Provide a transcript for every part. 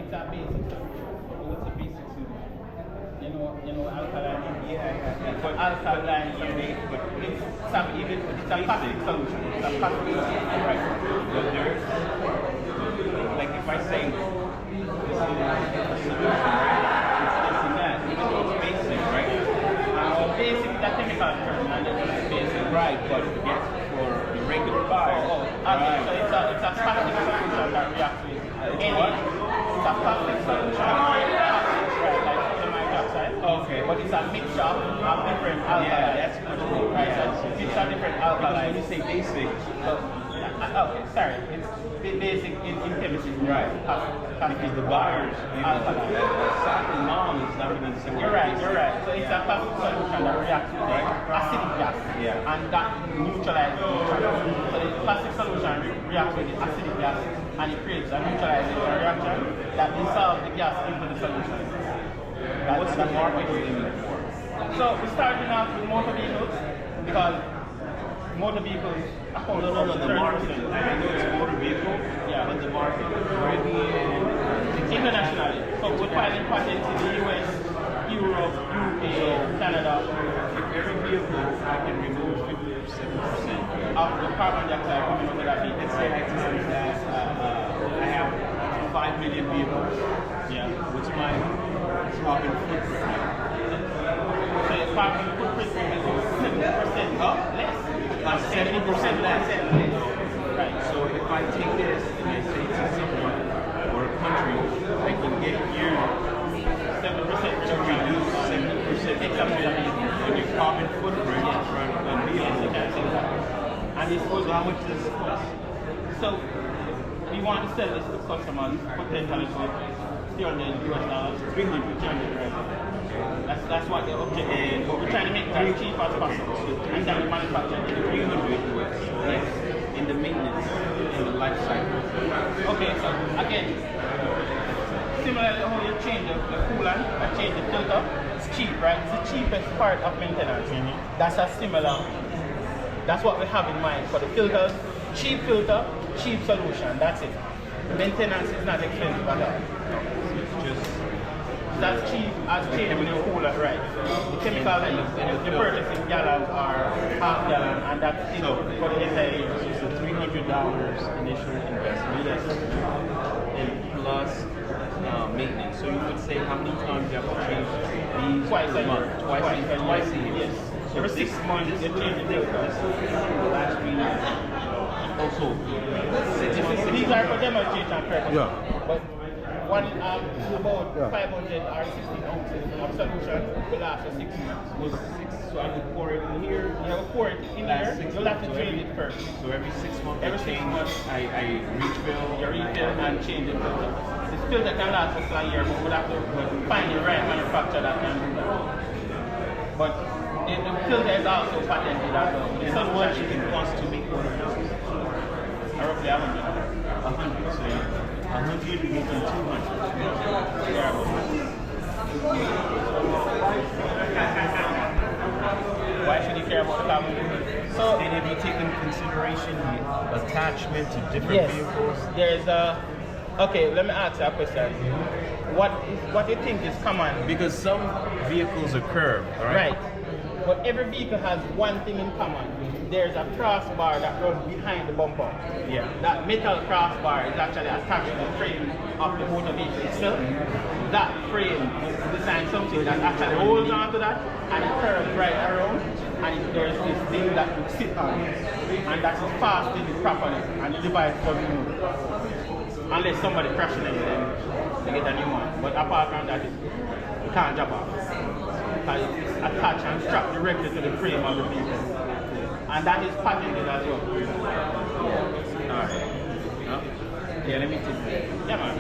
it's a basic solution. What's a basic solution? You know, alkaline. Yeah. But alkaline, but it's a passive solution. It's a passive solution, right? But there's, like if I say this is a solution, right? It's this and that, even though it's basic, right? Basic is a chemical term, and it's basic. Right, but yes, for the regular buyer. Okay, so it's a passive solution that reacts with any. It's a passive solution, right? Like sodium hydroxide. Okay. But it's a mixture of different alkaline. Yeah, that's much more. Right, so it's a different alkaline. When you say basic, Okay, sorry. It's basic in chemistry. right? Because the buyers, you know, soccer mom is not going to say. You're right. So it's a passive solution that reacts with acidic gas. Yeah. And that neutralizes neutrons. So the passive solution reacts with the acidic gas and it creates a neutralization reaction that dissolves the gas into the solution. What's the market aiming for? So we're starting off with motor vehicles because motor vehicles account No, the market. I know it's a motor vehicle, but the market, Caribbean, internationally. So we're filing patents in the US, Europe, UK, Canada. If every vehicle I can remove 57% Of the carbon dioxide coming out of that vehicle. let's say I have 5 million vehicles. Yeah. What's my carbon footprint? So your carbon footprint is 7% less. 70% less. Right. So if I take this and I say to someone or a country, I can get here 7% to reduce 70% on your carbon footprint on vehicles. And this So how much does it cost? So we want to sell this to customers potentially for $300. 300. Right? That's what the objective is. But we're trying to make it as cheap as possible. And then we manufacture it. 300 was less in the maintenance, in the life cycle. Okay, so again, similarly how you change the coolant and change the filter, it's cheap, right? It's the cheapest part of maintenance. That's a similar, that's what we have in mind for the filters. Cheap filter, cheap solution, that's it. Maintenance is not expensive at all. It's just That's cheap as changing the coolant, right? The chemical that you purchase in gallons or half gallon, and that's it for the entire year. it's a $300 initial investment, and plus maintenance. So you would say how many times you have to change these Twice per a month? year. Twice a year. Yes. So Every 6 months you change the filter. last week. Also, 6 months. These are for demonstration purposes. Yeah. But one about 500 or 16 ounces of solution will last for 6 months. So I would pour it in here. You have to pour it in Last here. 6 You'll have to months. drain it first. So every 6 months Every I 6 change, months. I refill. You refill and change the filter. This filter can last us for a year, but we'll have to find the right manufacturer that can do that. But the filter is also patented as well. The How much solution it costs to make one of those? roughly 100. 100. So 100 you're making 200. Why should you care about the carbon? So And if you take into consideration the attachment to different yes, vehicles, there's a. Okay, let me ask you a question. What do you think is common? because some vehicles are curved, all right? Right. But every vehicle has one thing in common. There's a crossbar that runs behind the bumper. Yeah. That metal crossbar is actually attached to the frame of the motor vehicle itself. That frame is designed something that actually holds onto that and it curves right around. And there's this thing that you sit on. And that is fastened properly and the device doesn't move. Unless somebody crashes it, then they get a new one. But apart from that, you can't jump off. It's attached and strapped directly to the frame of the vehicle. And that is patented as well. Alright. Yeah, let me take that. Yeah, man.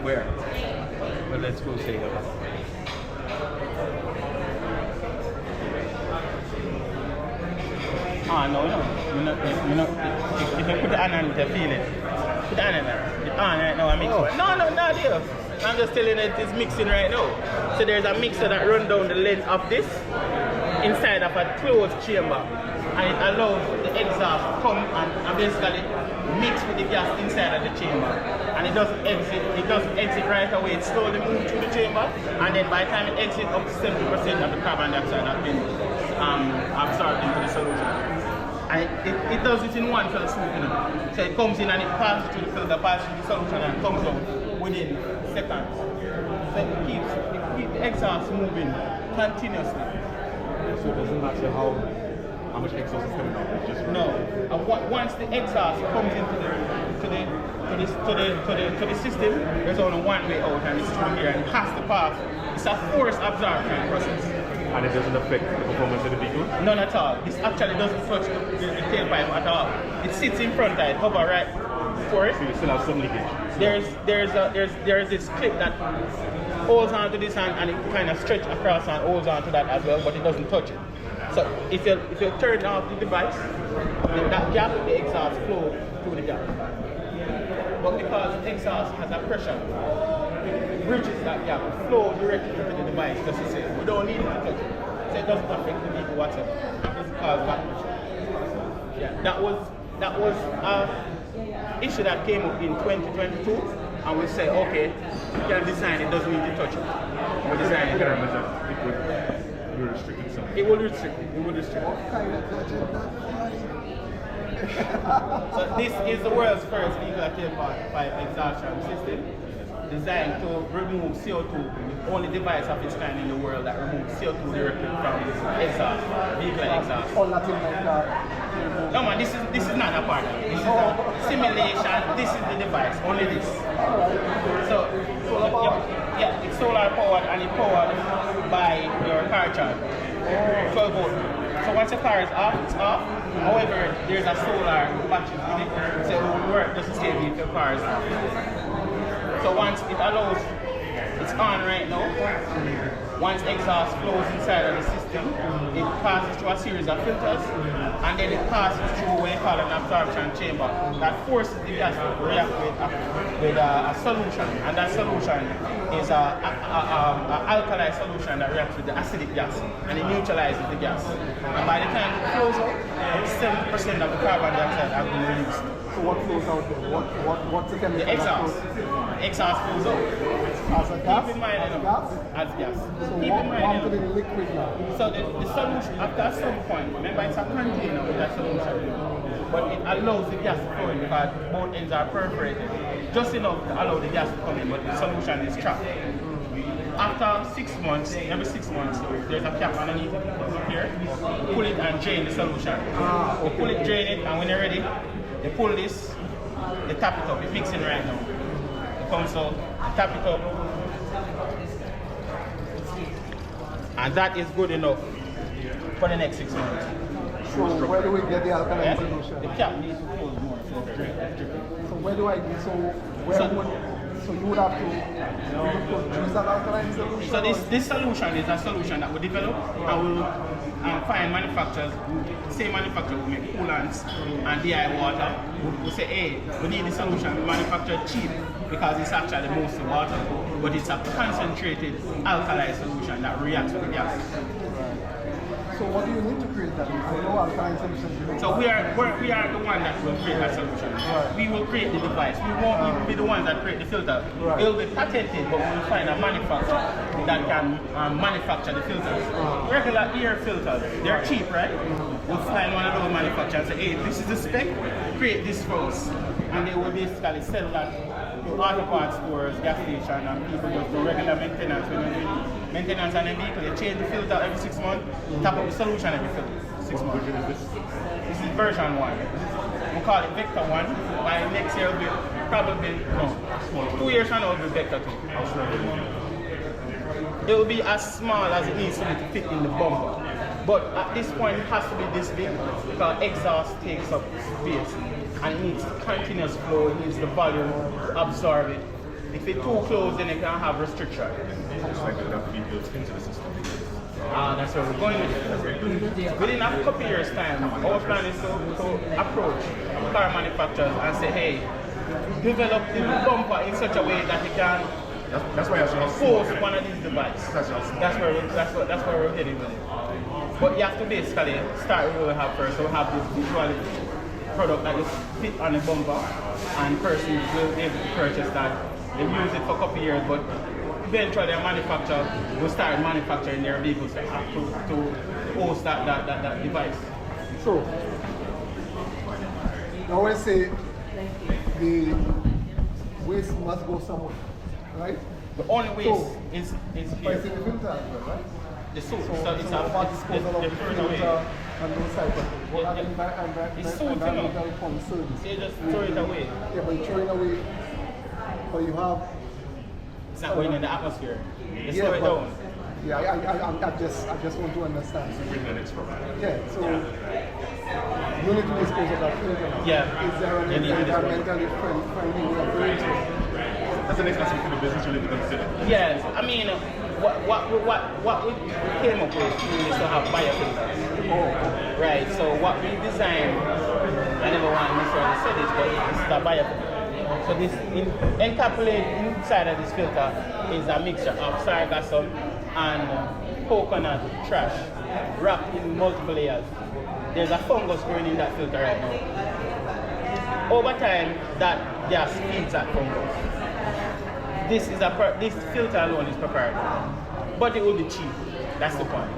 Where? But let's go say that. Ah, no. If you put the hand on it, you feel it. Put the hand on there. It's on right now, I mix it. No, not there. I'm just telling you it's mixing right now. So there's a mixer that runs down the length of this inside of a closed chamber. And it allows the exhaust to come and basically mix with the gas inside of the chamber. And the it doesn't exit right away. It slowly moves through the chamber, and then by the time it exits, up to 70% of the carbon dioxide has been absorbed into the solution. And it does it in one fell swoop, you know. So it comes in and it passes through the filter, passes through the solution, and comes out within seconds. So it keeps the exhaust moving continuously. So it doesn't matter how much exhaust is coming out. Just no. Once the exhaust comes into the system, there's only one way out, and it's through here, and it has to pass. It's a force absorption process. And it doesn't affect the performance of the vehicle? None at all. This actually doesn't touch the tailpipe at all. It sits in front of it, hover right for it. So you still have some leakage. There's this clip that holds onto this and it kind of stretches across and holds onto that as well, but it doesn't touch it. So if you turn off the device, that gap, the exhaust flow through the gap. But because the exhaust has a pressure, it bridges that gap, flow directly into the device, just to say we don't need it to touch it. So it doesn't affect the vehicle whatsoever. It's because of that pressure. Yeah, that was an issue that came up in 2022, and we said, okay, we can design it, doesn't need to touch it. We design it. You're restricting something. It will restrict it. It will restrict it. So this is the world's first vehicle tailpipe exhaustion system designed to remove CO2. The only device of its kind in the world that removes CO2 directly from exhaust, vehicle exhaust. All that in like that. No man, this is not a part of it. This is a simulation. This is the device. Only this. So yeah, it's solar powered and it's powered by your car charge. 12 volt. So once your car is off, it's off. However, there's a solar battery in it, so it will work just to save if your car is off. So once it allows, it's on right now. Once exhaust flows inside of the system, it passes through a series of filters, and then it passes through what we call an absorption chamber that forces the gas to react with a solution, and that solution is an alkali solution that reacts with the acidic gas, and it neutralizes the gas. And by the time it flows out, 70% of the carbon dioxide has been released. So what flows out there? What's the chemical? The exhaust. The exhaust flows out. As a gas? Keep in mind, As a gas? As gas. So Keep in mind, what to the liquid now? so the solution, after some point, remember it's a container with that solution, but it allows the gas to flow in because both ends are perforated, just enough to allow the gas to come in, but the solution is trapped. After 6 months, every 6 months, there's a cap underneath it here. Pull it and drain the solution. You pull it, drain it, and when you're ready, you pull this, you tap it up. It's mixing right now. It comes out, you tap it up, and that is good enough for the next 6 months. So where do we get the alkaline Yeah? solution? The cap needs to hold more. So where do I get, so you would have to produce that alkaline solution? So this solution is a solution that we develop and we'll find manufacturers, same manufacturer will make coolants and DI water. We say, hey, we need the solution, we manufacture it cheap because it's actually mostly water, but it's a concentrated alkali solution that reacts with the gas. So what do you need to create that? I know alkaline solutions. So we are the one that will create that solution. Right. We will create the device. We won't even be the ones that create the filter. Right. It will be patented, but we'll find a manufacturer that can manufacture the filters. Regular air filters, they're cheap, right? We'll find one of those manufacturers and say, hey, this is the spec, create this for us. And they will basically sell that to auto parts stores, gas stations, and people just do regular maintenance. When you do maintenance on a vehicle, you change the filter every 6 months, tap up the solution every 6 months. This is version 1. We call it Vector 1. By next year, it'll be probably, 2 years from now, it'll be Vector 2. It will be as small as it needs to be to fit in the bumper. But at this point, it has to be this big because exhaust takes up space. And it needs continuous flow, it needs the volume to absorb it. If it's too close, then it can have restriction. It's like it would have to be built into the system. That's where we're going with it. Within a couple years' time, our plan is to approach car manufacturers and say, hey, develop the bumper in such a way that it can That's why I force one of these devices. That's where we're heading with it. But you have to basically start with what we have first. So we have this visual product that is fit on the bumper, and persons will be able to purchase that. They use it for a couple of years, but eventually a manufacturer will start manufacturing their vehicles to host that device. So, I always say the waste must go somewhere, right? The only waste is But it's here. in the filter as well, right? The soap. So, So it's what disposal of the further away. filter and those type of things. Yeah, And it's soap, you know. environmental fund service. They just throw it away. Yeah, but you throw it away, but you have. It's not going in the atmosphere. They Yeah, slow it but- down. Yeah, I just want to understand. Yeah, so you need to dispose of that filter. Yeah. Is there an You need to dispose. environmentally friendly way of doing it? That's the next lesson for the business you need to consider. Yes, I mean, what we came up with is to have biofilters. Oh, Right, so what we designed, I never want to necessarily say this, but it's the biofilter. So this encapsulated inside of this filter is a mixture of sargassum and coconut trash wrapped in multiple layers. There's a fungus growing in that filter right now. Over time, that gas feeds that fungus. This filter alone is prepared, but it will be cheap. That's the point.